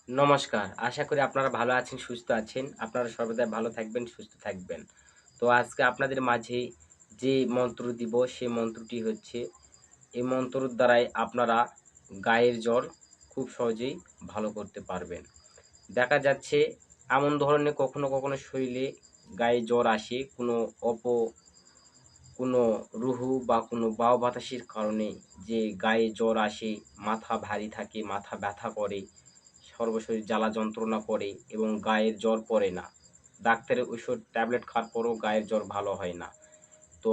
নমস্কার। আশা করি আপনারা ভালো আছেন, সুস্থ আছেন। আপনারা সর্বদাই ভালো থাকবেন, সুস্থ থাকবেন। তো আজকে আপনাদের মাঝে যে মন্ত্র দিব সেই মন্ত্রটি হচ্ছে, এই মন্ত্রর দ্বারাই আপনারা গায়ের জ্বর খুব সহজেই ভালো করতে পারবেন। দেখা যাচ্ছে এমন ধরনের কখনো শরীরে গায়ে জ্বর আসে কোনো রুহু বা কোনো বায়ু বাতাসের কারণে যে গায়ে জ্বর আসে, মাথা ভারী থাকে, মাথা ব্যথা করে, সর্বশরীর জ্বালা যন্ত্রণা করে এবং গায়ের জ্বর পড়ে না। ডাক্তারের ওষুধ ট্যাবলেট খাওয়ার পরেও গায়ের জ্বর ভালো হয় না। তো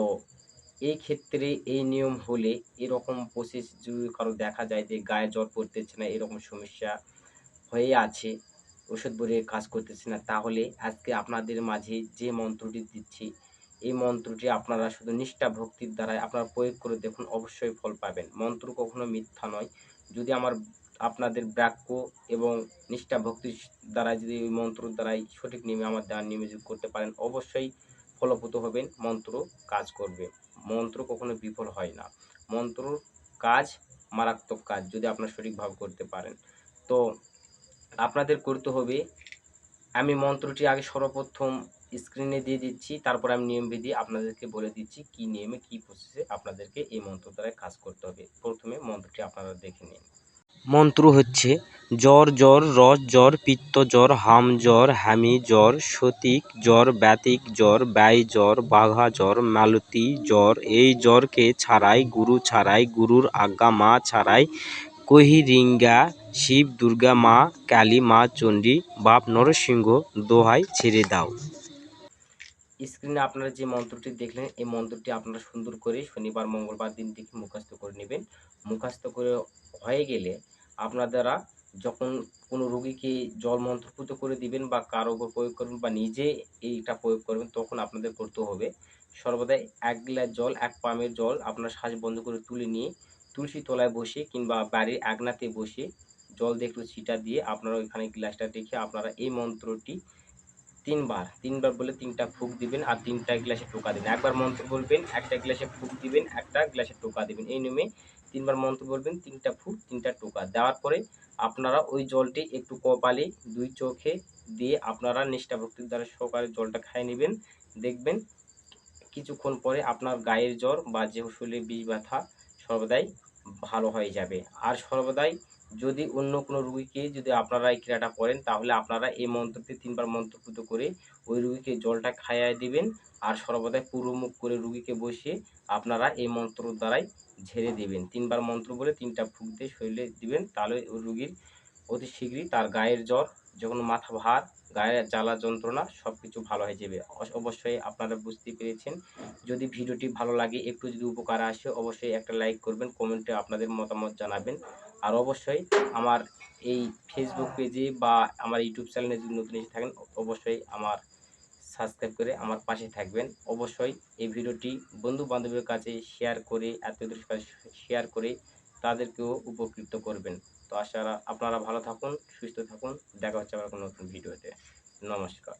এই ক্ষেত্রে এই নিয়ম হলে এরকম প্রসেস যদি কারো দেখা যায় যে গায়ে জ্বর পড়তেছে না, এরকম সমস্যা হয়ে আছে, ওষুধ বড়িয়ে কাজ করতেছে না, তাহলে আজকে আপনাদের মাঝে যে মন্ত্রটি দিচ্ছি, এই মন্ত্রটি আপনারা শুধু নিষ্ঠা ভক্তির দ্বারাই আপনারা প্রয়োগ করে দেখুন, অবশ্যই ফল পাবেন। মন্ত্র কখনো মিথ্যা নয়। যদি আপনাদের বাক্য এবং নিষ্ঠা ভক্তির দ্বারা যদি ওই মন্ত্রর দ্বারাই সঠিক নিয়মে আমার দেওয়া নিয়মে যদি করতে পারেন, অবশ্যই ফলপ্রদ হবেন, মন্ত্র কাজ করবে। মন্ত্র কখনো বিফল হয় না। মন্ত্রর কাজ মারাত্মক কাজ যদি আপনারা সঠিকভাবে করতে পারেন। তো আপনাদের করতে হবে, আমি মন্ত্রটি আগে সর্বপ্রথম স্ক্রিনে দিয়ে দিচ্ছি, তারপরে আমি নিয়মবিধি আপনাদেরকে বলে দিচ্ছি কি নিয়মে কি প্রসেসে আপনাদেরকে এই মন্ত্র দ্বারা কাজ করতে হবে। প্রথমে মন্ত্রটি আপনারা দেখে নিন। মন্ত্র হচ্ছে জ্বর জ্বর রস জ্বর পিত্ত জ্বর হাম জ্বর হ্যামি জ্বর সতিক জ্বর ব্যাতিক জ্বর ব্যয় জ্বর বাঘা জ্বর মালতী জ্বর। এই জ্বরকে ছাড়াই গুরুর আজ্ঞা মা ছাড়াই কহি রিঙ্গা শিব দুর্গা মা কালী মা চণ্ডী বাপ নরসিংহ দোহাই ছেড়ে দাও। স্ক্রিনে আপনারা যে মন্ত্রটি দেখলেন, এই মন্ত্রটি আপনারা সুন্দর করে শনিবার মঙ্গলবার দিন থেকে মুখস্থ করে নেবেন। মুখস্থ করে হয়ে গেলে আপনারা যখন কোনো রোগীকে জল মন্ত্রপুত করে দিবেন বা কারো উপর প্রয়োগ করবেন বা নিজে এইটা প্রয়োগ করবেন, তখন আপনাদের করতে হবে সর্বদাই ১ গ্লাস জল, ১ পামের জল আপনার শ্বাস বন্ধ করে তুলে নিয়ে তুলসী তলায় বসে কিংবা বাড়ির আগনাতে বসে জল দিয়ে একটু ছিটা দিয়ে আপনারা ওইখানে গ্লাসটা রেখে আপনারা এই মন্ত্রটি ৩ বার বলে ৩ টা ফুঁক দিবেন আর ৩ টা গ্লাসে টোকা দিবেন। একবার মন্ত্র বলবেন, একটা গ্লাসে ফুঁক দিবেন, একটা গ্লাসে টোকা দিবেন। এই নিয়মে ৩ বার মন্ত্র বলবেন, ৩ টা ফুঁক, ৩ টা টোকা দেওয়ার পরে আপনারা ওই জলটি একটু কপালে ২ চোখে দিয়ে আপনারা নিষ্ঠা ভক্তির দ্বারা সহকারে জলটা খাইয়ে নিবেন। দেখবেন কিছুক্ষণ পরে আপনার গায়ের জ্বর বা যে শরীরে বিষ ব্যথা সর্বদাই ভালো হয়ে যাবে। আর সর্বদাই যদি অন্য কোনো রুগীকে যদি আপনারা এই ক্রিয়াটা করেন, তাহলে আপনারা এই মন্ত্রটি ৩ বার মন্ত্রপুত করে ওই রুগীকে জলটা খাইয়ে দিবেন। আর সর্বদাই পূর্বমুখ করে রুগীকে বসিয়ে আপনারা এই মন্ত্রর দ্বারাই ঝেড়ে দিবেন। ৩ বার মন্ত্র বলে ৩ টা ফুঁক দিয়ে শরীরে দিবেন। তাহলে ওই রুগীর অতি শীঘ্রই তার গায়ের জ্বর, যখন মাথা ভার, গায়ে জ্বালা যন্ত্রণা সবকিছু ভালো হয়ে যাবে। অবশ্যই আপনারা বুঝতে পেরেছেন। যদি ভিডিওটি ভালো লাগে, একটু যদি উপকার আসে, অবশ্যই একটা লাইক করবেন, কমেন্টে আপনাদের মতামত জানাবেন। আর অবশ্যই আমার এই ফেসবুক পেজে বা আমার ইউটিউব চ্যানেলে যদি নতুন এসে থাকেন, অবশ্যই আমার সাবস্ক্রাইব করে আমার পাশে থাকবেন। অবশ্যই এই ভিডিওটি বন্ধু-বান্ধবের কাছে শেয়ার করে, আত্মীয়দের কাছে শেয়ার করে তাদেরকেও উপকৃত করবেন। তো আপনারা ভালো থাকুন, সুস্থ থাকুন। দেখা হচ্ছে আবার কোনো নতুন ভিডিওতে। নমস্কার।